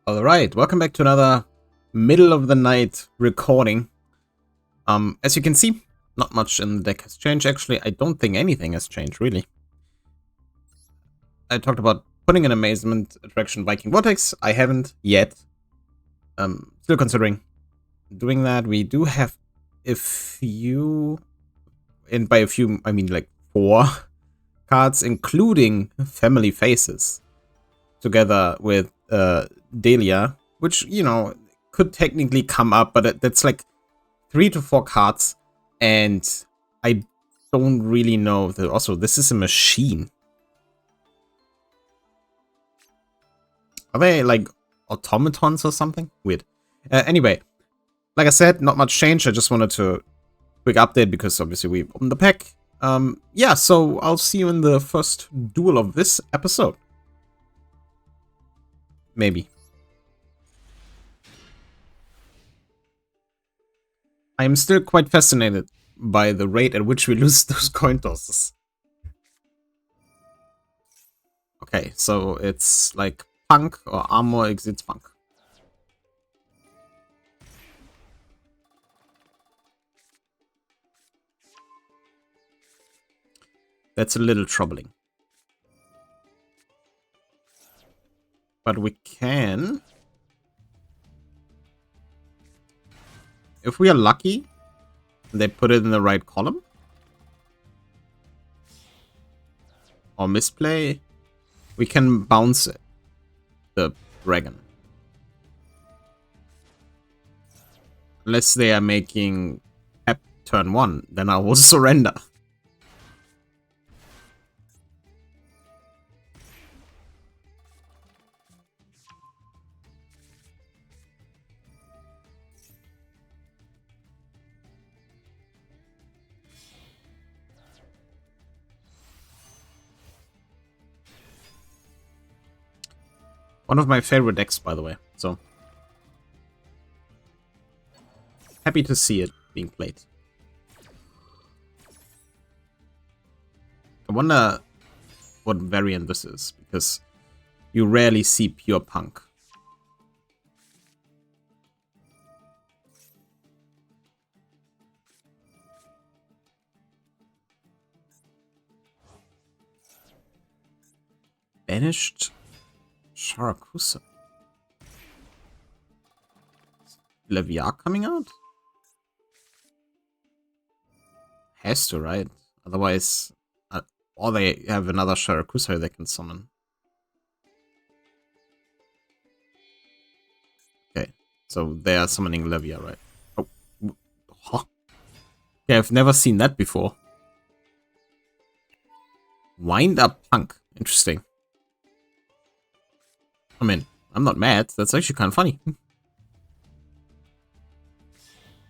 Alright, welcome back to another middle of the night recording. As you can see, not much in the deck has changed. Actually, I don't think anything has changed, really. I talked about putting an Amazement Attraction Viking Vortex. I haven't yet. Still considering doing that. We do have a few, and by a few, I mean like 4 cards, including Family Faces, together with Delia, which, you know, could technically come up, but that's like 3 to 4 cards, and I don't really know. Also, this is a machine. Are they like automatons or something? Weird. Anyway, like I said, not much change. I just wanted to quick update because obviously we opened the pack. Yeah, so I'll see you in the first duel of this episode. Maybe. I'm still quite fascinated by the rate at which we lose those coin tosses. Okay, so it's like punk or armor exits punk. That's a little troubling. But we can, if we are lucky, they put it in the right column. Or misplay, we can bounce the dragon. Unless they are making tap turn 1, then I will surrender. One of my favorite decks, by the way. So happy to see it being played. I wonder what variant this is, because you rarely see pure punk. Banished Sharakusa. Leviar coming out? Has to, right? Otherwise, or they have another Sharakusa they can summon. Okay, so they are summoning Leviar, right? Oh, huh? Yeah, I've never seen that before. Wind up punk. Interesting. I mean, I'm not mad. That's actually kind of funny.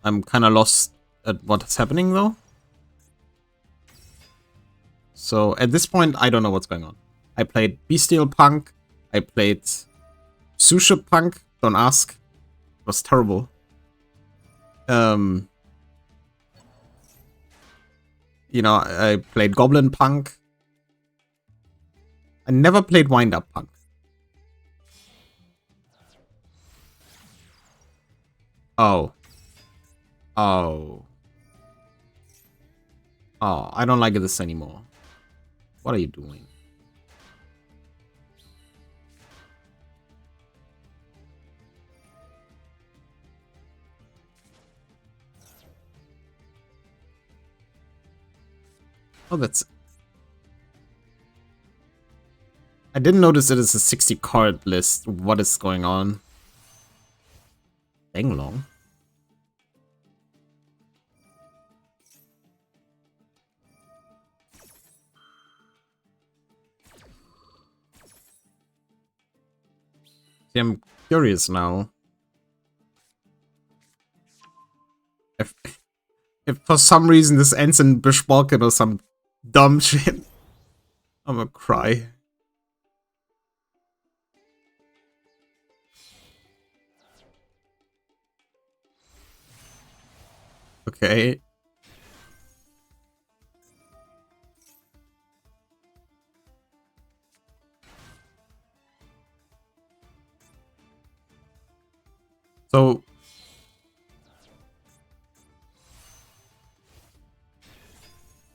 I'm kind of lost at what's happening, though. So, at this point, I don't know what's going on. I played Bestial Punk. I played Susha Punk. Don't ask. It was terrible. You know, I played Goblin Punk. I never played Wind Up Punk. Oh. Oh. Oh, I don't like this anymore. What are you doing? Oh, that's... I didn't notice it is a 60 card list. What is going on? Dang long. See, I'm curious now. If for some reason this ends in Bushwalking or some dumb shit, I'm gonna cry. Okay. So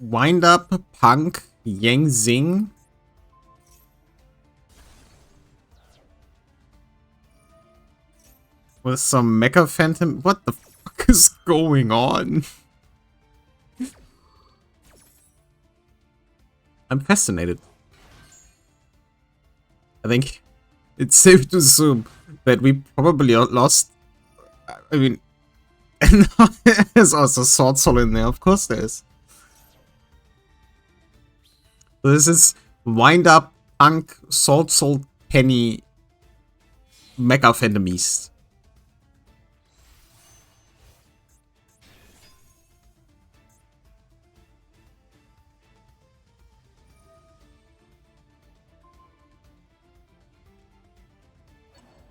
Wind Up, Punk, Yang Zing. With some Mecha Phantom. What the fuck is going on? I'm fascinated. I think it's safe to assume that we probably lost. I mean, and there's also Sword Soul in there. Of course there is. So this is Wind Up, Punk, Sword Soul, Penny, Mecha Phantom Beast.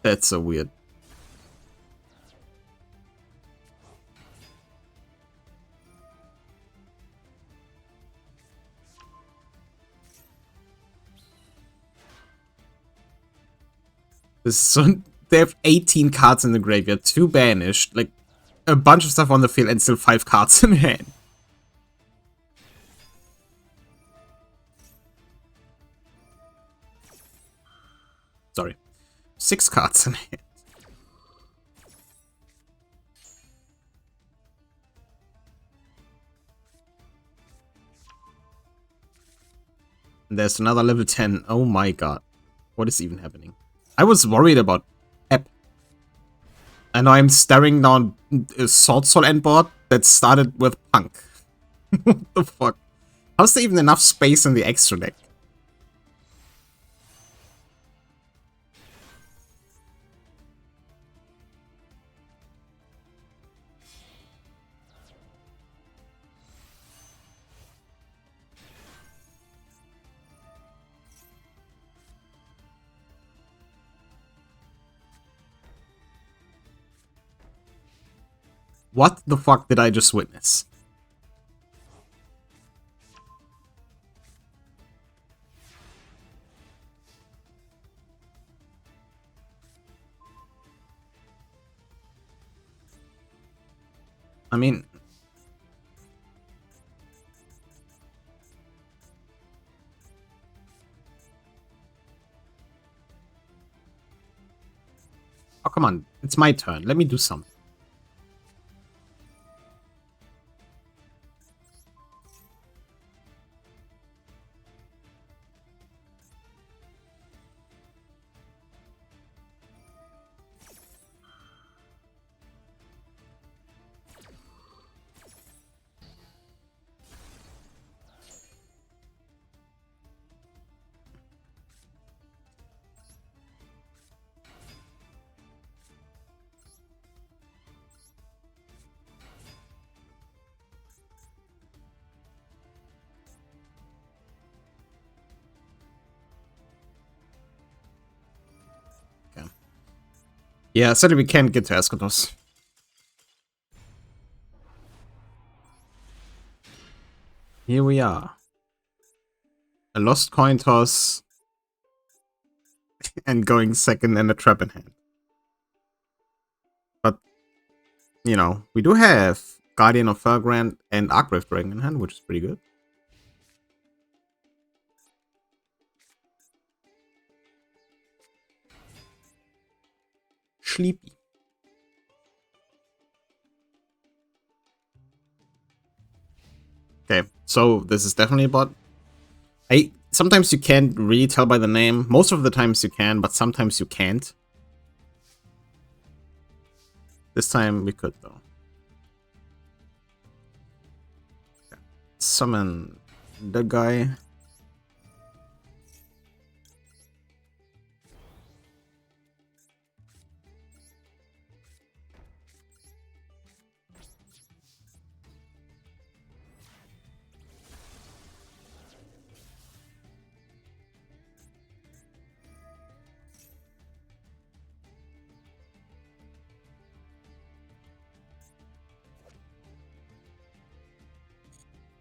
That's so weird. So they have 18 cards in the graveyard, 2 banished, like a bunch of stuff on the field, and still 5 cards in hand. Sorry, 6 cards in hand. And there's another level 10. Oh my god, what is even happening? I was worried about Ep. I know I'm staring down a Sword Soul end board that started with Punk. What the fuck? How's there even enough space in the extra deck? What the fuck did I just witness? I mean... Oh, come on. It's my turn. Let me do something. Yeah, sadly we can't get to Eschatos. Here we are. A lost coin toss. And going second and a trap in hand. But, you know, we do have Guardian of Fargrand and Arcgrave Dragon in hand, which is pretty good. Sleepy. Okay, so this is definitely a bot. Sometimes you can't really tell by the name. Most of the times you can, but sometimes you can't. This time we could, though. Okay. Summon the guy.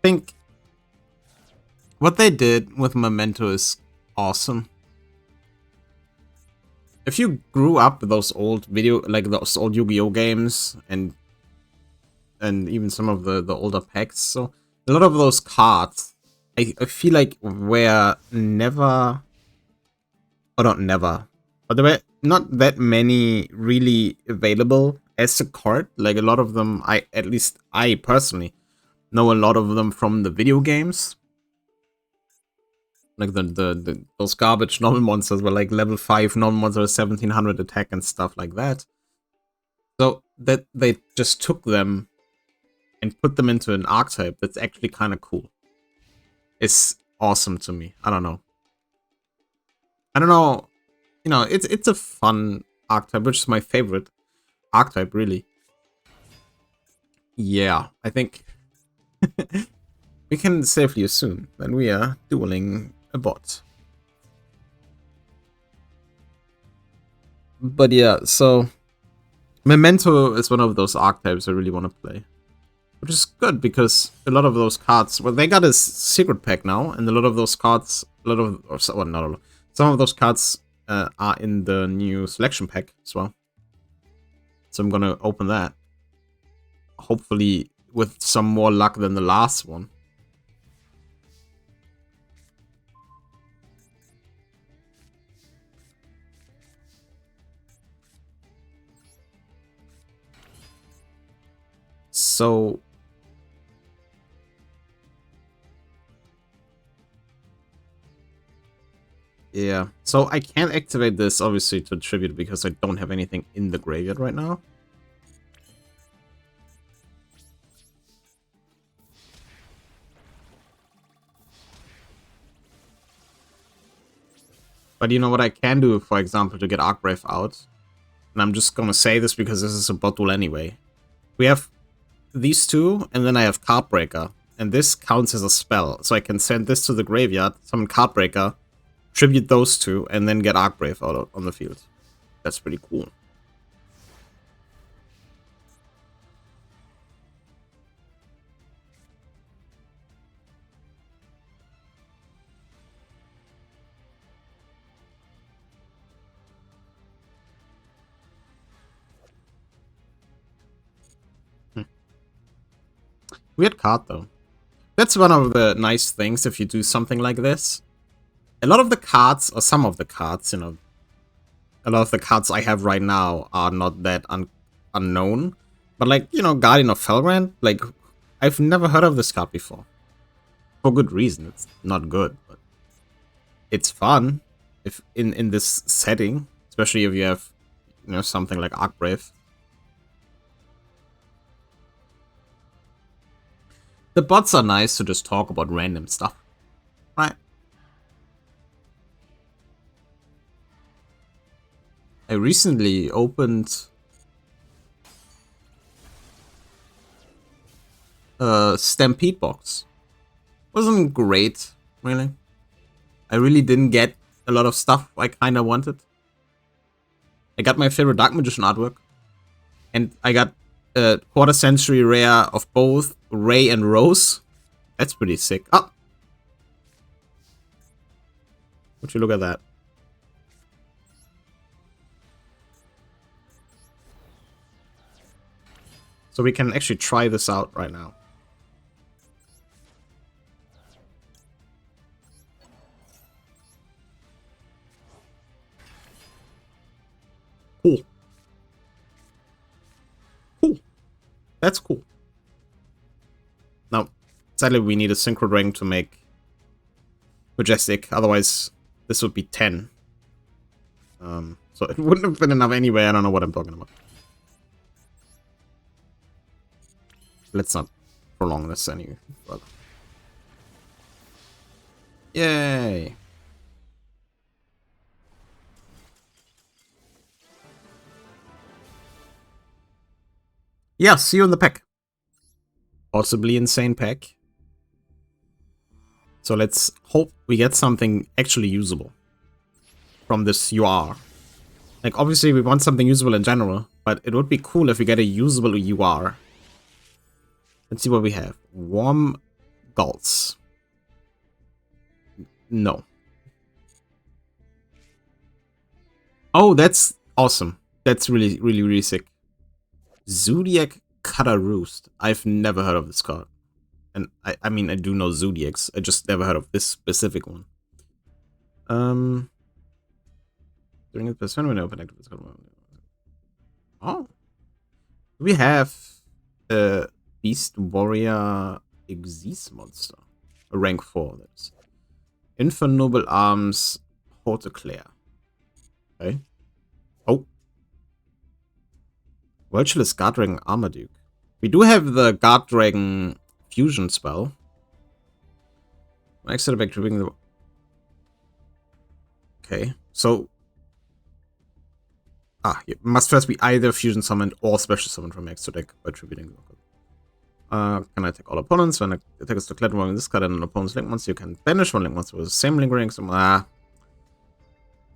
Think what they did with Memento is awesome. if you grew up with those old like those old Yu-Gi-Oh games and even some of the older packs, so a lot of those cards, I feel like were never, or not never, but there were not that many really available as a card. Like a lot of them, at least I personally know a lot of them from the video games. Like those garbage normal monsters were like level 5 normal monsters, 1700 attack and stuff like that. So that they just took them and put them into an archetype that's actually kind of cool. It's awesome to me. I don't know. You know, it's a fun archetype, which is my favorite archetype, really. Yeah, I think we can safely assume that we are dueling a bot. But yeah, so Memento is one of those archetypes I really want to play. Which is good, because a lot of those cards, well, they got a secret pack now, and a lot of those cards, well, not a lot, some of those cards are in the new selection pack as well. So I'm gonna open that. Hopefully with some more luck than the last one. So yeah, so I can't activate this obviously to tribute because I don't have anything in the graveyard right now. But you know what I can do, for example, to get Arcbrave out? And I'm just gonna say this because this is a bot duel anyway. We have these two, and then I have Cardbreaker. And this counts as a spell. So I can send this to the graveyard, summon Cardbreaker, tribute those two, and then get Arcbrave out on the field. That's pretty cool. Weird card, though. That's one of the nice things if you do something like this. A lot of the cards, or some of the cards, you know, a lot of the cards I have right now are not that unknown. But like, you know, Guardian of Felgrand, like, I've never heard of this card before. For good reason. It's not good, but it's fun if in this setting, especially if you have, you know, something like Arcbrave. The bots are nice to just talk about random stuff, right? I recently opened a Stampede box. Wasn't great, really. I really didn't get a lot of stuff I kinda wanted. I got my favorite Dark Magician artwork. And I got a quarter century rare of both Ray and Rose. That's pretty sick. Oh! Would you look at that? So we can actually try this out right now. Cool. Cool. That's cool. Now, sadly we need a Synchro Dragon to make Majestic, otherwise this would be 10. So it wouldn't have been enough anyway, I don't know what I'm talking about. Let's not prolong this any further. Yay! Yeah, see you in the pack. Possibly insane pack. So let's hope we get something actually usable from this UR. Like, obviously we want something usable in general, but it would be cool if we get a usable UR. Let's see what we have. Warm Gulls. No. Oh, that's awesome. That's really, really, really sick. Zodiac Cutter Roost. I've never heard of this card. And I mean, I do know Zodiacs. I just never heard of this specific one. During the person when I open active, oh, we have a Beast Warrior Exis monster, a rank 4. That's Infernoble Arms Hauteclair. Okay. Oh, Virtuous Guard Dragon Armaduke. We do have the Guard Dragon fusion spell. Max back tripping the. Okay, so it must first be either fusion summoned or special summoned from extra deck by tributing the. Can I attack all opponents? When attack is declared while this card and an opponent's link monster, you can banish one link monster with the same lingering.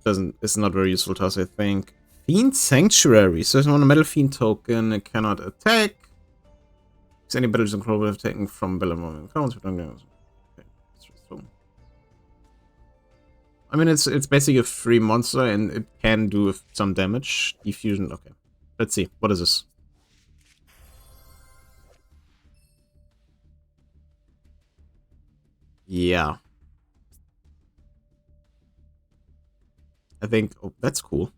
It's not very useful to us, I think. Fiend Sanctuary. So if you want a Metal Fiend token, it cannot attack. If any battles control will have taken from Bella Moment. I mean, it's basically a free monster and it can do some damage. Diffusion. Okay. Let's see. What is this? Yeah. I think... Oh, that's cool.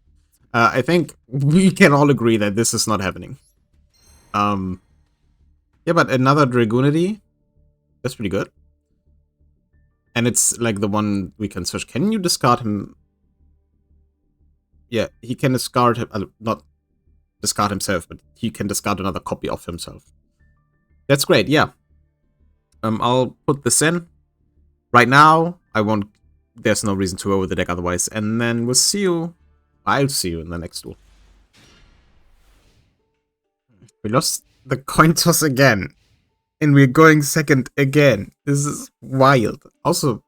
I think we can all agree that this is not happening. Yeah, but another Dragoonity. That's pretty good. And it's like the one we can search. Can you discard him? Yeah, he can discard him. Not discard himself, but he can discard another copy of himself. That's great, yeah. I'll put this in. Right now, I won't... There's no reason to over the deck otherwise. And then we'll see you... I'll see you in the next duel. We lost the coin toss again. And we're going second again. This is wild. Also,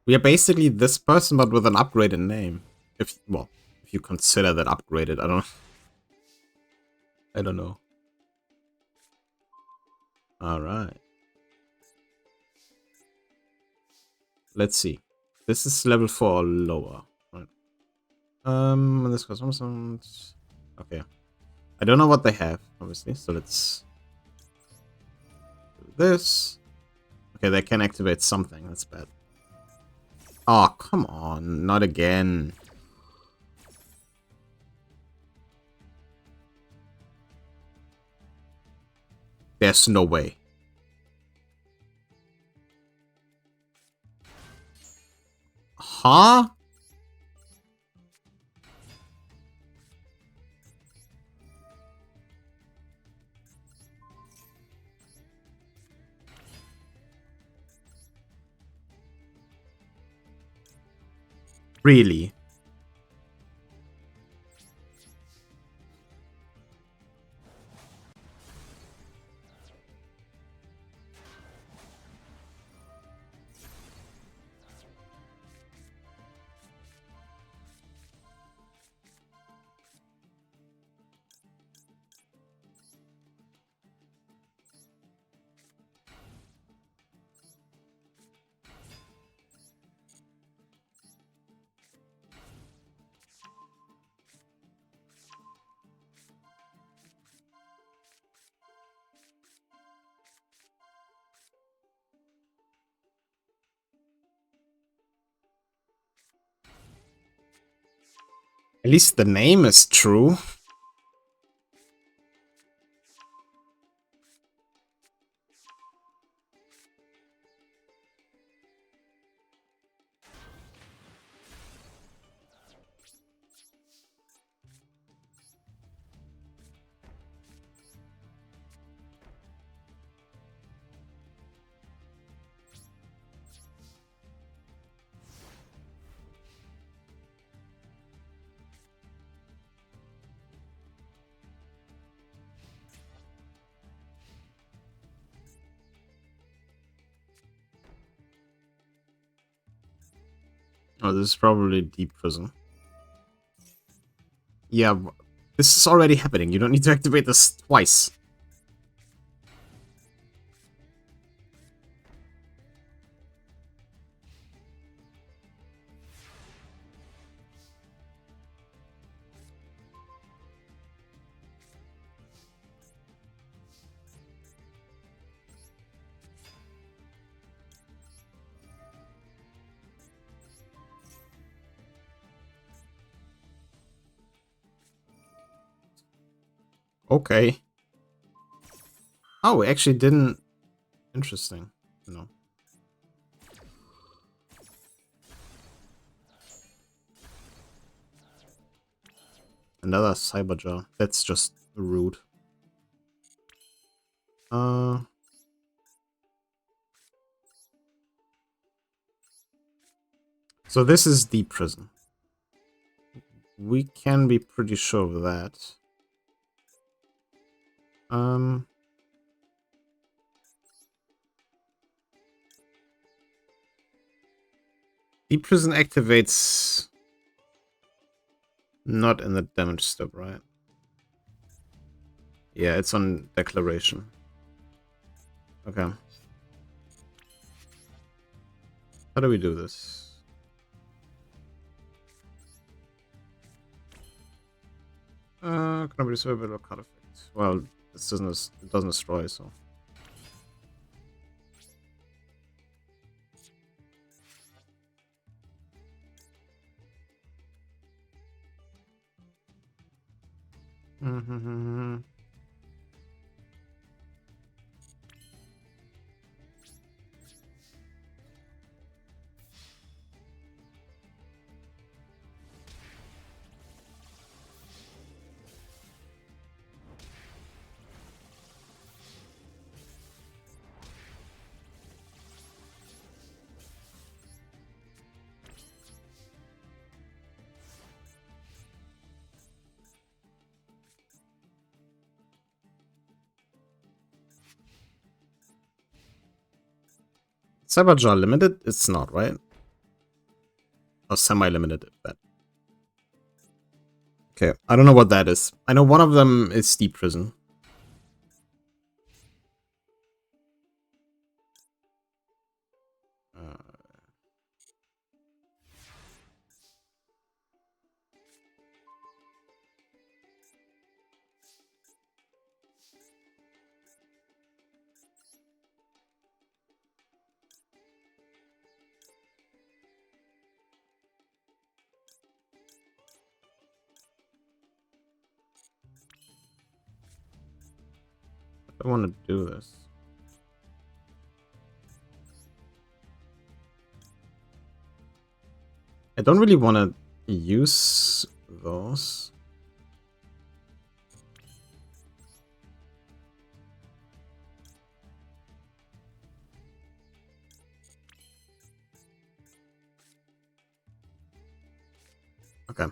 we are basically this person, but with an upgraded name. If you consider that upgraded, I don't know. Alright. Let's see. This is level 4 or lower. Right. This goes some. Okay. I don't know what they have, obviously, so let's do this. Okay, they can activate something. That's bad. Oh, come on. Not again. There's no way. Huh? Really? At least the name is true. Oh, this is probably Deep Prison. Yeah, this is already happening. You don't need to activate this twice. Okay. Oh, it actually didn't. Interesting. No. Another Cyberjaw. That's just rude. So this is the prison. We can be pretty sure of that. Deep prison activates not in the damage step, right? Yeah, it's on declaration. Okay. How do we do this? Can I reduce a bit of card effect? Well, this doesn't destroy, so. Cyberjaw limited? It's not, right? Or semi-limited, if that. Okay, I don't know what that is. I know one of them is Deep Prison. I want to do this. I don't really want to use those. Okay.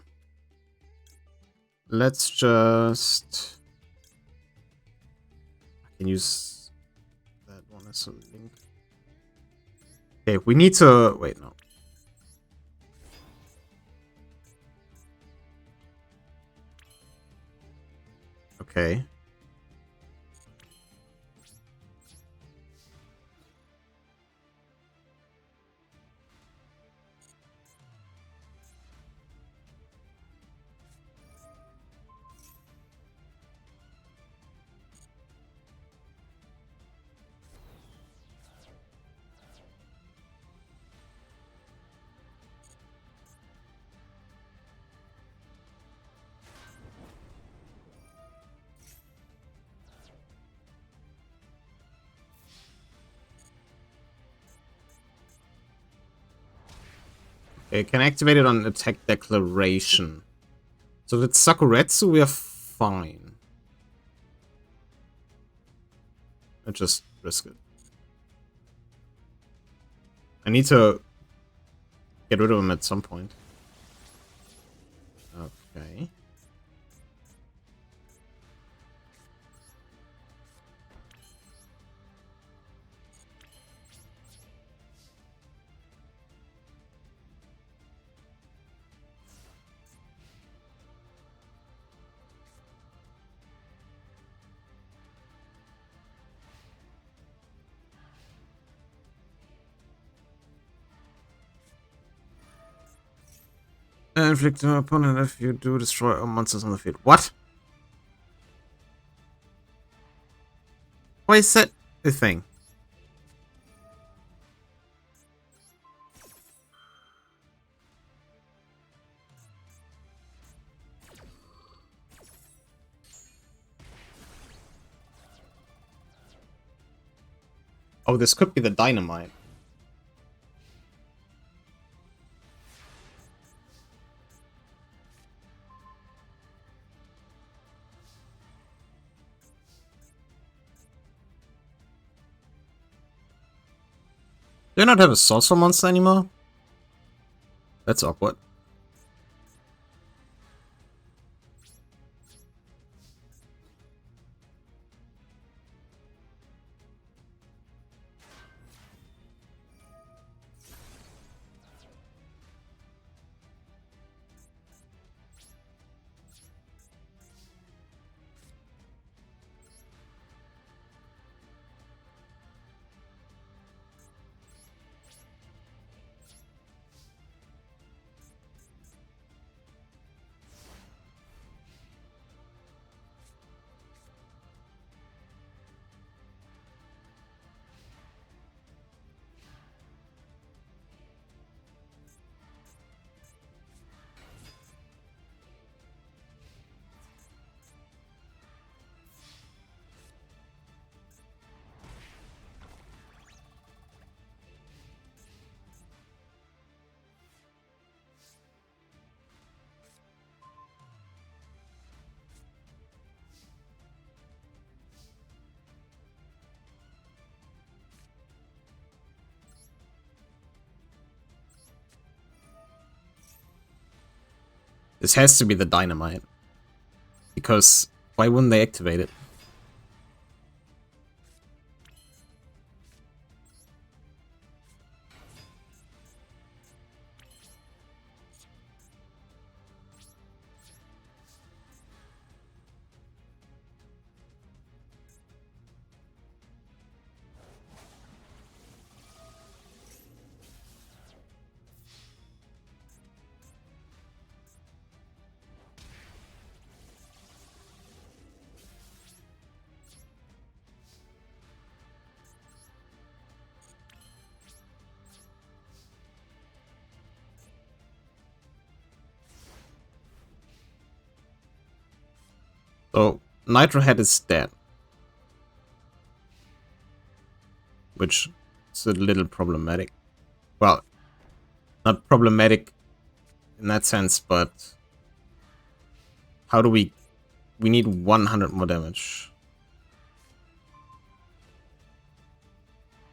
Let's just... I can use that one as a link. Okay, we need to... Wait, no. Okay. Okay, can activate it on attack declaration. So with Sakuretsu, we are fine. I just risk it. I need to get rid of him at some point. Okay. Inflict an opponent if you do destroy all monsters on the field. What? Why is that a thing? Oh, this could be the dynamite. Do I not have a sorcerer monster anymore? That's awkward. This has to be the dynamite. Because why wouldn't they activate it? So, Nitro Head is dead. Which is a little problematic. Well, not problematic in that sense, but how do we need 100 more damage.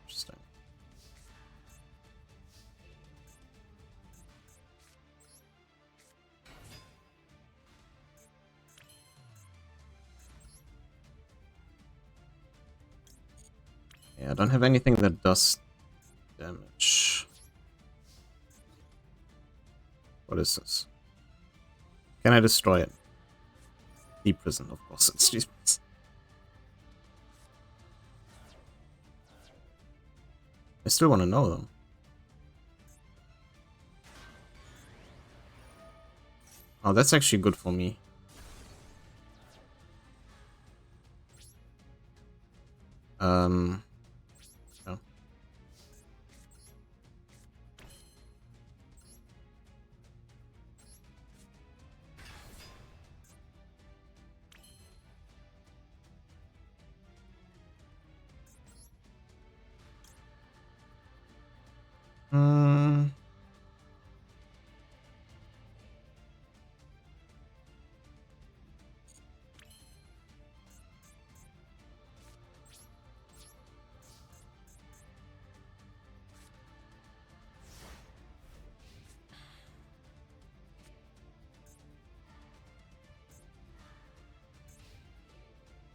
Interesting. Yeah, I don't have anything that does damage. What is this? Can I destroy it? Deep prison, of course. It's deep prison. I still want to know them. Oh, that's actually good for me. No.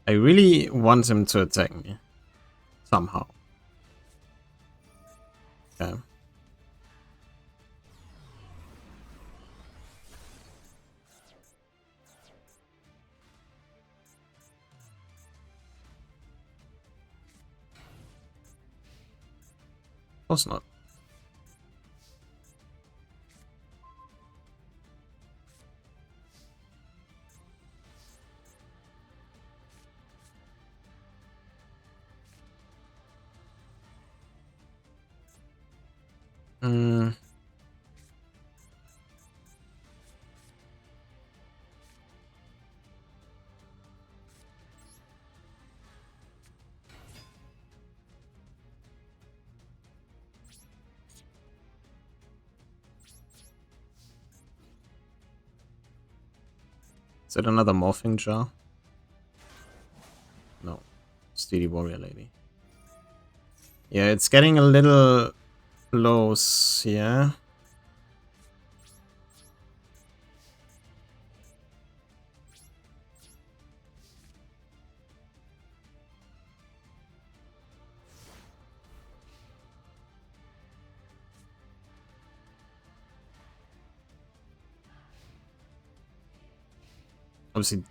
I really want him to attack me. Somehow. Okay. Of course not. Is it another morphing jar? No. Steely Warrior Lady. Yeah, it's getting a little close, yeah. Obviously,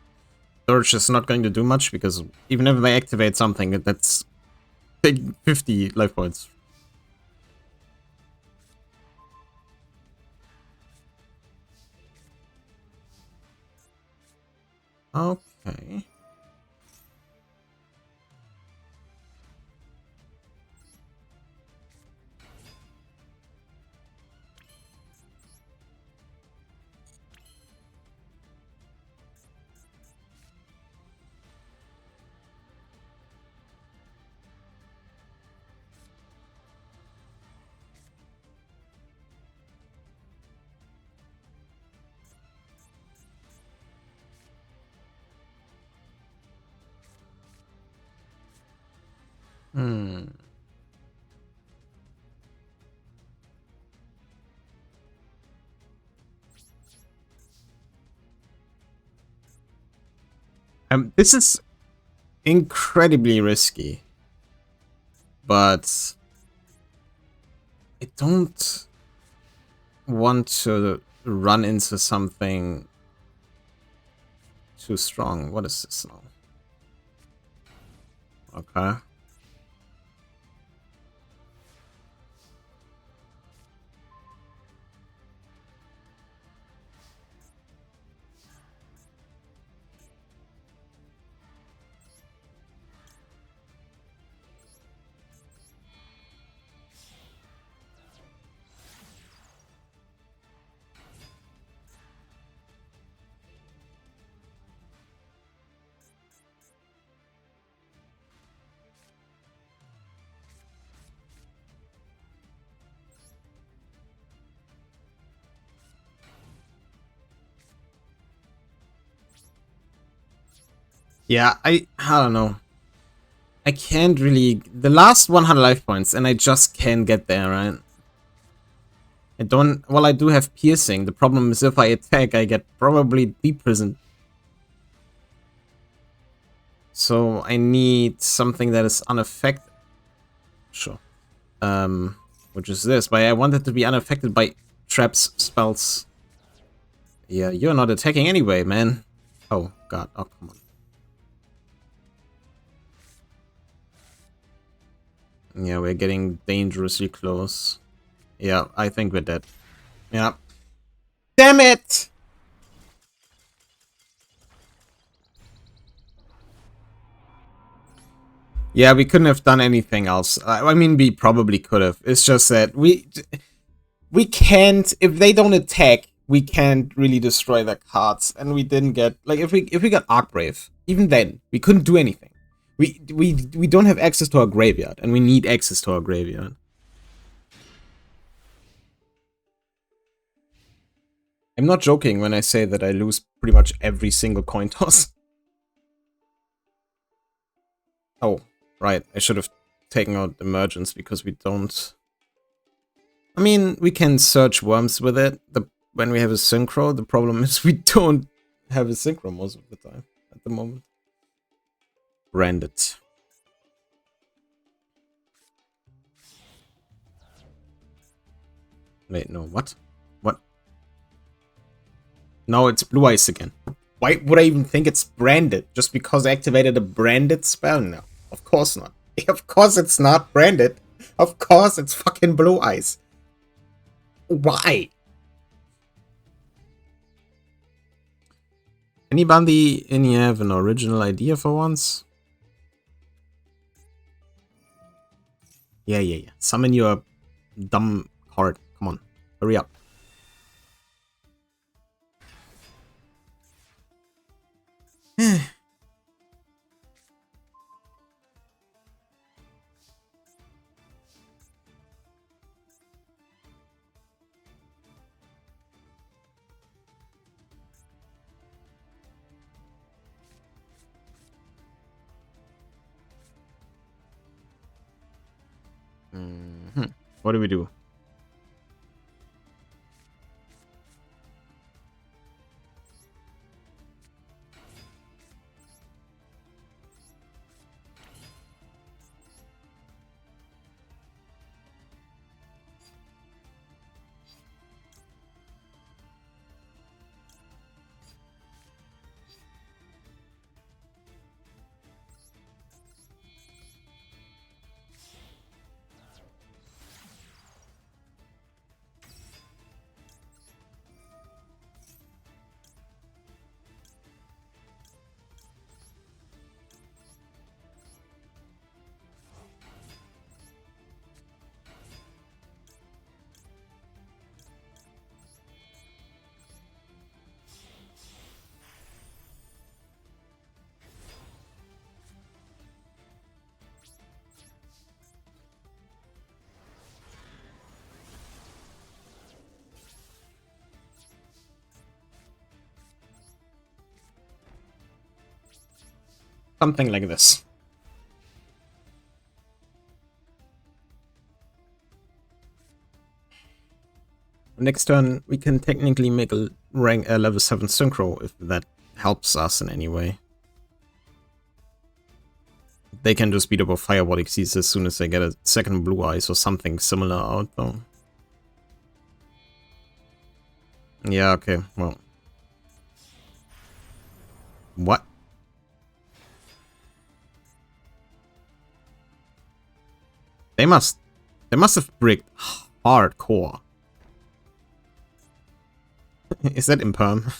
Surge is not going to do much because even if they activate something, that's taking 50 life points. Okay. Hmm. This is incredibly risky, but I don't want to run into something too strong. What is this now? Okay. Yeah, I don't know. I can't really... The last 100 life points, and I just can't get there, right? I don't... Well, I do have piercing. The problem is if I attack, I get probably deprisoned. So I need something that is unaffected. Sure. Which is this. But I want it to be unaffected by traps, spells. Yeah, you're not attacking anyway, man. Oh, God. Oh, come on. Yeah, we're getting dangerously close. Yeah, I think we're dead. Yeah. Damn it! Yeah, we couldn't have done anything else. I mean, we probably could have. It's just that we can't, if they don't attack, we can't really destroy their cards. And we didn't get, like, if we got Arcbrave, even then, we couldn't do anything. We don't have access to our graveyard, and we need access to our graveyard. I'm not joking when I say that I lose pretty much every single coin toss. Oh, right. I should have taken out Emergence because we don't... I mean, we can search worms with it. When we have a synchro, the problem is we don't have a synchro most of the time at the moment. Branded. Wait, no, what? What? No, it's Blue Eyes again. Why would I even think it's branded? Just because I activated a branded spell? No, of course not. Of course it's not branded. Of course it's fucking Blue Eyes. Why? Anybody in here have an original idea for once? Yeah. Summon your dumb card. Come on. Hurry up. What do we do? Something like this. Next turn, we can technically make a level 7 synchro if that helps us in any way. They can just beat up a Firewall Xyz as soon as they get a second Blue Eyes or something similar out, though. Yeah, okay, well. What? They must have bricked hardcore. Is that imperm?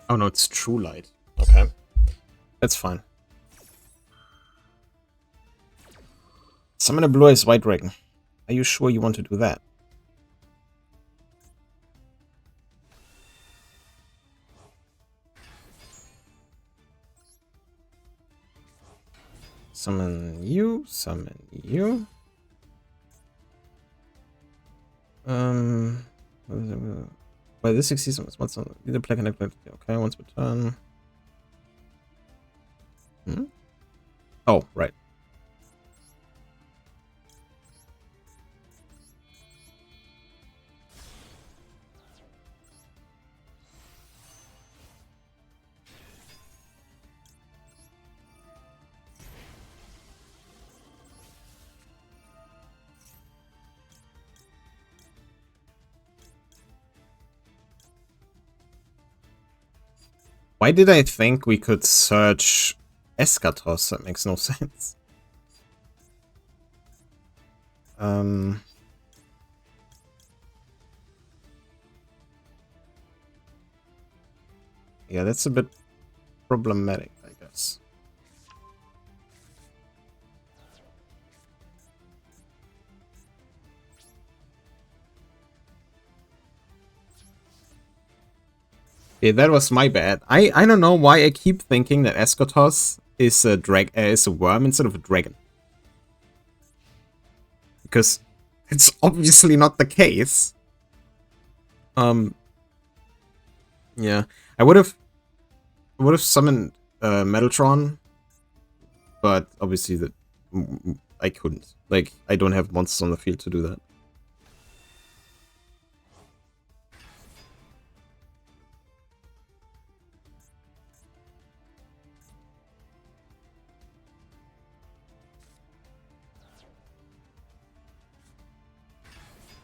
Oh no, it's True Light. Okay. That's fine. Summon a Blue Eyes White Dragon. Are you sure you want to do that? Summon you, summon you. By this season, what's on either play connect. Okay, once per turn. Oh, right. Why did I think we could search Eschatos? That makes no sense. Yeah, that's a bit problematic, I guess. Yeah, that was my bad. I don't know why I keep thinking that Eschatos is a worm instead of a dragon. Because it's obviously not the case. Yeah, I would have summoned Metaltron, but obviously that I couldn't. Like, I don't have monsters on the field to do that.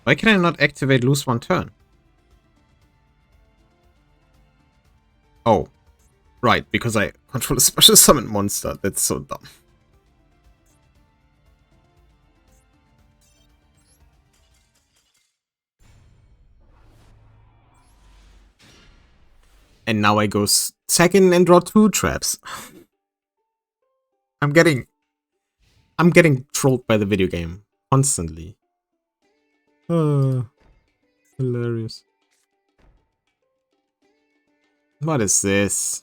Why can I not activate lose 1 turn? Oh. Right, because I control a special summon monster. That's so dumb. And now I go second and draw 2 traps. I'm getting trolled by the video game constantly. Hilarious. What is this?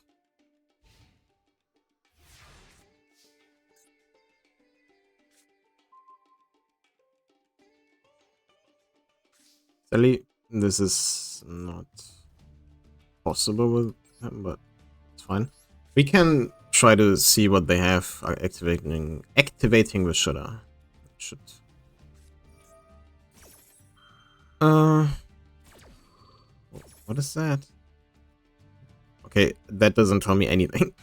Sadly, this is not possible with them, but it's fine. We can try to see what they have activating with Shudder. Should. What is that? Okay, that doesn't tell me anything.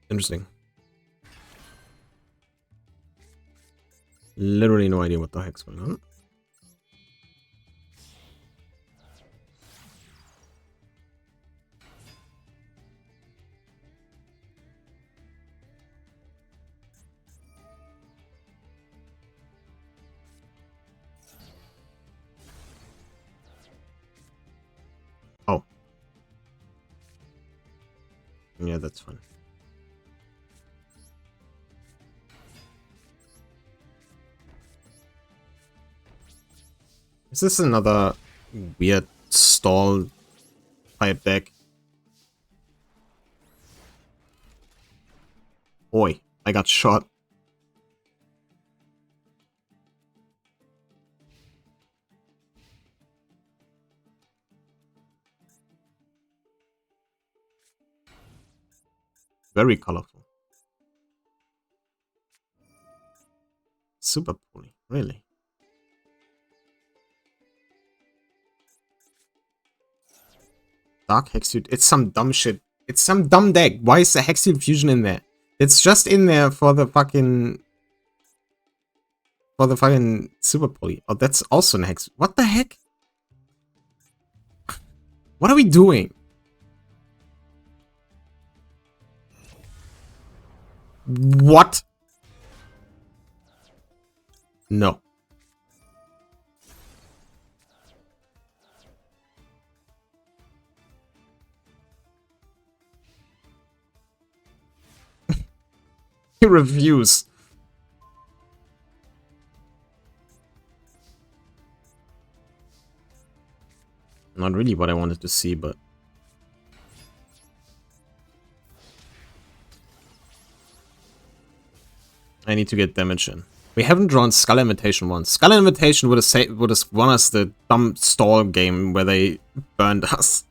Interesting. Literally no idea what the heck's going on. Oh. Yeah, that's fine. Is this another weird stall type deck? Oi, I got shot. Very colorful. Super poly, really. Dark Hexude, it's some dumb shit. It's some dumb deck. Why is the Hexude Fusion in there? It's just in there for the fucking Super Poly. Oh, that's also an Hex. What the heck? What are we doing? What? No. He refuse. Not really what I wanted to see, but I need to get damage in. We haven't drawn Skull Invitation once. Skull Invitation would have won us the dumb stall game where they burned us.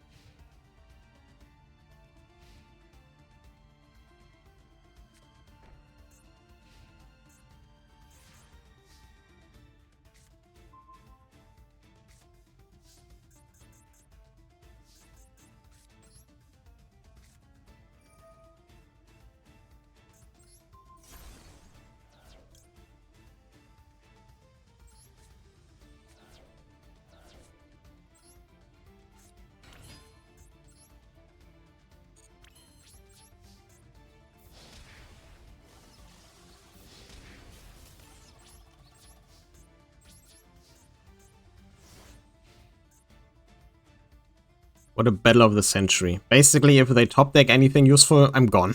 What a battle of the century. Basically, if they top deck anything useful, I'm gone.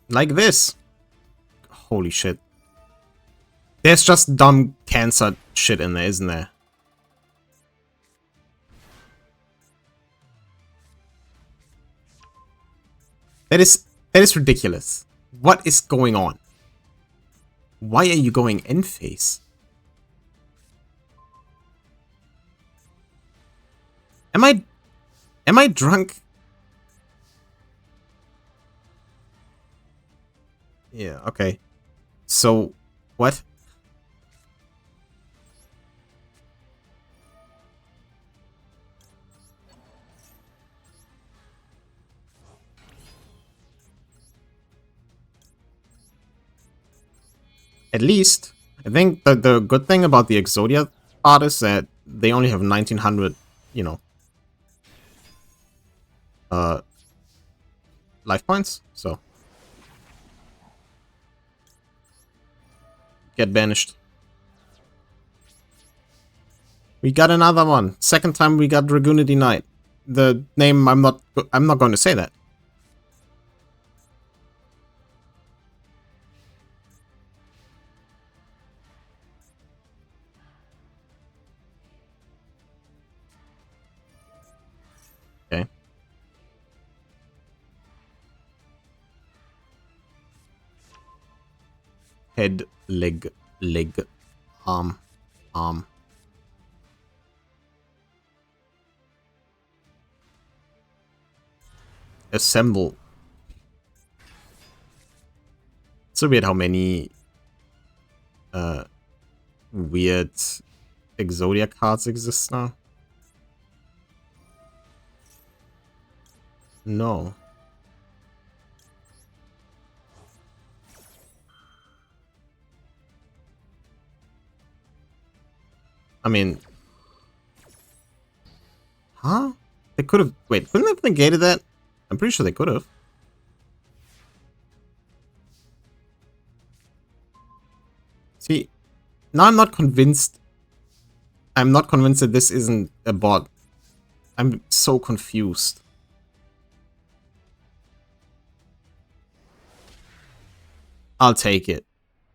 Like this. Holy shit. There's just dumb cancer shit in there, isn't there? That is ridiculous. What is going on? Why are you going end phase? Am I drunk? Yeah, okay. So, what? At least, I think the good thing about the Exodia art is that they only have 1900, uh, life points, so get banished. We got another one. Second time we got Dragoonity Knight. The name I'm not going to say that. Okay. Head, leg, arm, arm. Assemble. It's so weird how many weird Exodia cards exist now. No. I mean... Huh? They could have... Wait, couldn't they have negated that? I'm pretty sure they could have. See, now I'm not convinced. I'm not convinced that this isn't a bot. I'm so confused. I'll take it.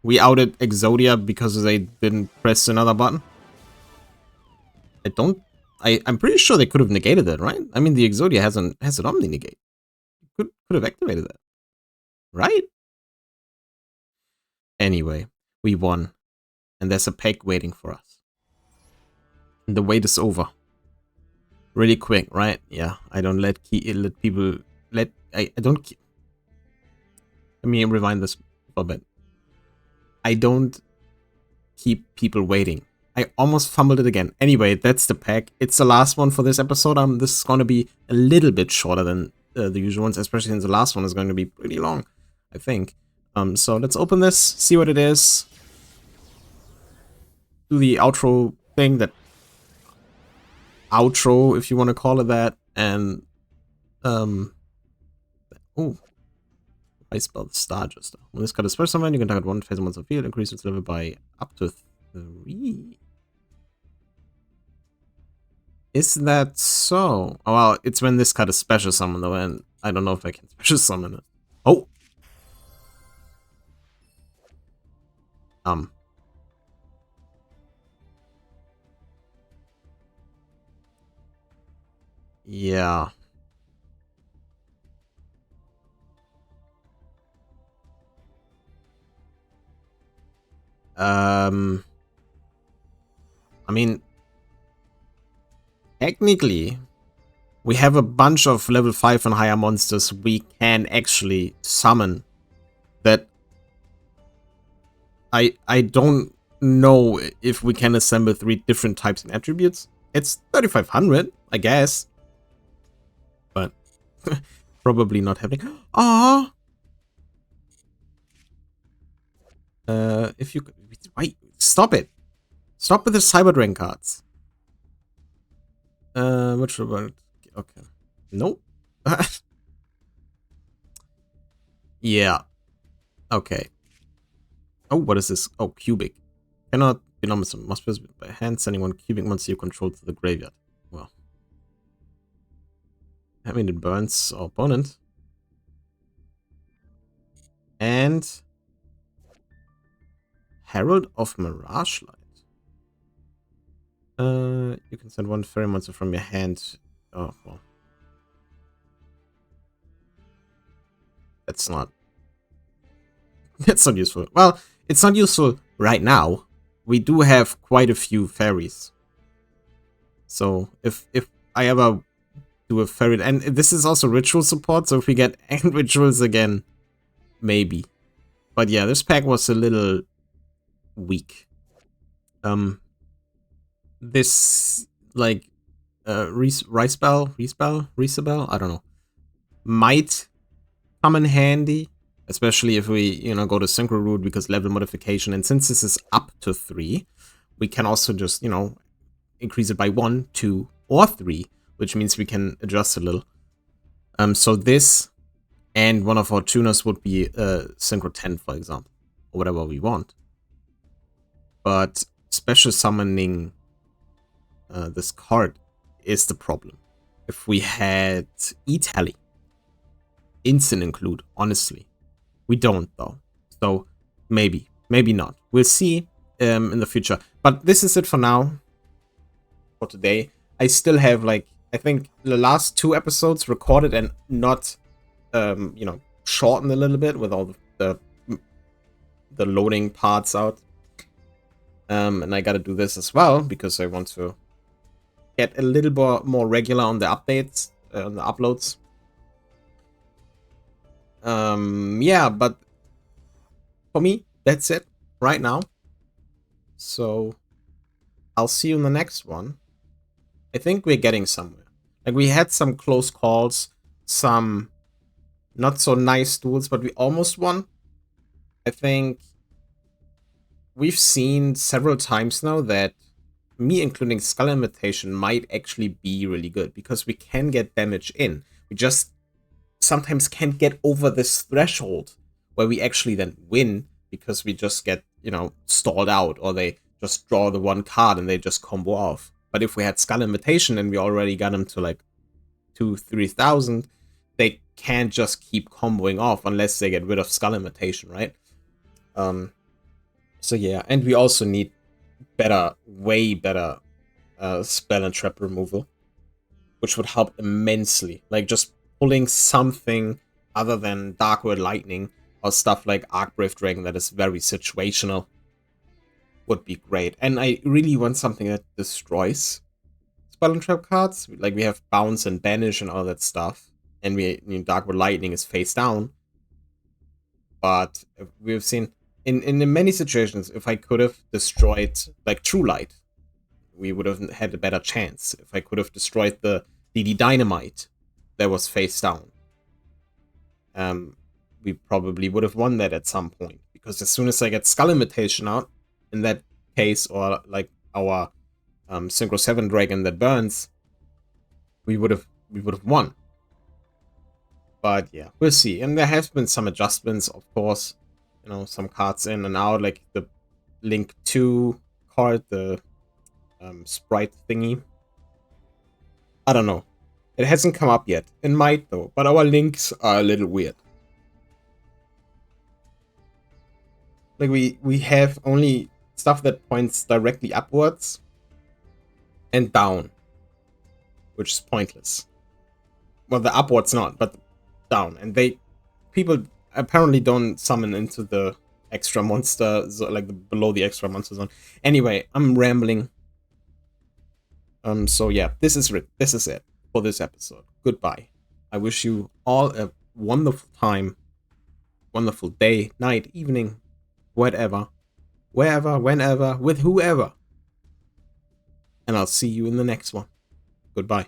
We outed Exodia because they didn't press another button. I'm pretty sure they could have negated that, right? I mean, the Exodia has an Omni negate. Could have activated that, right? Anyway, we won, and there's a pack waiting for us. And the wait is over. Really quick, right? Yeah, I don't let people let I don't. Let me rewind this for a bit. I don't keep people waiting. I almost fumbled it again. Anyway, that's the pack. It's the last one for this episode. This is going to be a little bit shorter than the usual ones, especially since the last one is going to be pretty long, I think. So let's open this, see what it is. Do the outro thing, that outro, if you want to call it that, and oh, I spelled the star just now. When this card is first summoned, you can target one face monster field, increase its level by up to 3. Is that so? Oh, well, it's when this card is special summoned though, and I don't know if I can special summon it. Oh! Yeah. I mean, technically, we have a bunch of level 5 and higher monsters we can actually summon that I don't know if we can assemble 3 different types and attributes. It's 3500, I guess. But probably not happening. Ah. If you wait, stop it. Stop with the Cyber Drain cards. Which one? Okay. Nope. Yeah. Okay. Oh, what is this? Oh, cubic. Cannot be numbers. Must be by hand, sending one cubic monster you control to the graveyard. Well. I mean, it burns our opponent. And Herald of Mirage Light. You can send one fairy monster from your hand. Oh, well. That's not useful. Well, it's not useful right now. We do have quite a few fairies. So if I ever do a fairy, and this is also ritual support, so if we get end rituals again, maybe. But yeah, this pack was a little weak. This like Resabel, I don't know, might come in handy, especially if we, go to synchro route, because level modification, and since this is up to 3, we can also just, increase it by 1, 2, or 3, which means we can adjust a little. So this and one of our tuners would be Synchro 10, for example, or whatever we want. But special summoning this card is the problem. If we had E-Tally, instant include, honestly. We don't, though. So maybe not. We'll see in the future. But this is it for now, for today. I still have, like, I think the last 2 episodes recorded and not, you know, shortened a little bit with all the loading parts out. And I gotta do this as well because I want to get a little more regular on the updates, on the uploads. Yeah, but for me, that's it right now. So I'll see you in the next one. I think we're getting somewhere. Like, we had some close calls, some not so nice duels, but we almost won. I think we've seen several times now that me including Skull Invitation might actually be really good because we can get damage in. We just sometimes can't get over this threshold where we actually then win because we just get, you know, stalled out, or they just draw the one card and they just combo off. But if we had Skull Invitation and we already got them to like 2,000-3,000, they can't just keep comboing off unless they get rid of Skull Invitation, right? So yeah, and we also need better, way better spell and trap removal, which would help immensely. Like, just pulling something other than Dark World Lightning or stuff like Arcbrave Dragon that is very situational would be great. And I really want something that destroys spell and trap cards. Like, we have Bounce and Banish and all that stuff, and Dark World Lightning is face down. But we've seen in many situations, if I could have destroyed like True Light, we would have had a better chance. If I could have destroyed the DD Dynamite that was face down, we probably would have won that at some point. Because as soon as I get Skull Invitation out, in that case, or like our Synchro 7 Dragon that burns, we would have won. But yeah, we'll see. And there have been some adjustments, of course. You know, some cards in and out, like the Link 2 card, the sprite thingy. I don't know. It hasn't come up yet. It might, though. But our links are a little weird. Like, we have only stuff that points directly upwards and down, which is pointless. Well, the upwards not, but down. And people apparently don't summon into the extra monster, like below the extra monster zone. Anyway, I'm rambling. So yeah, this is it for this episode. Goodbye. I wish you all a wonderful time, wonderful day, night, evening, whatever, wherever, whenever, with whoever. And I'll see you in the next one. Goodbye.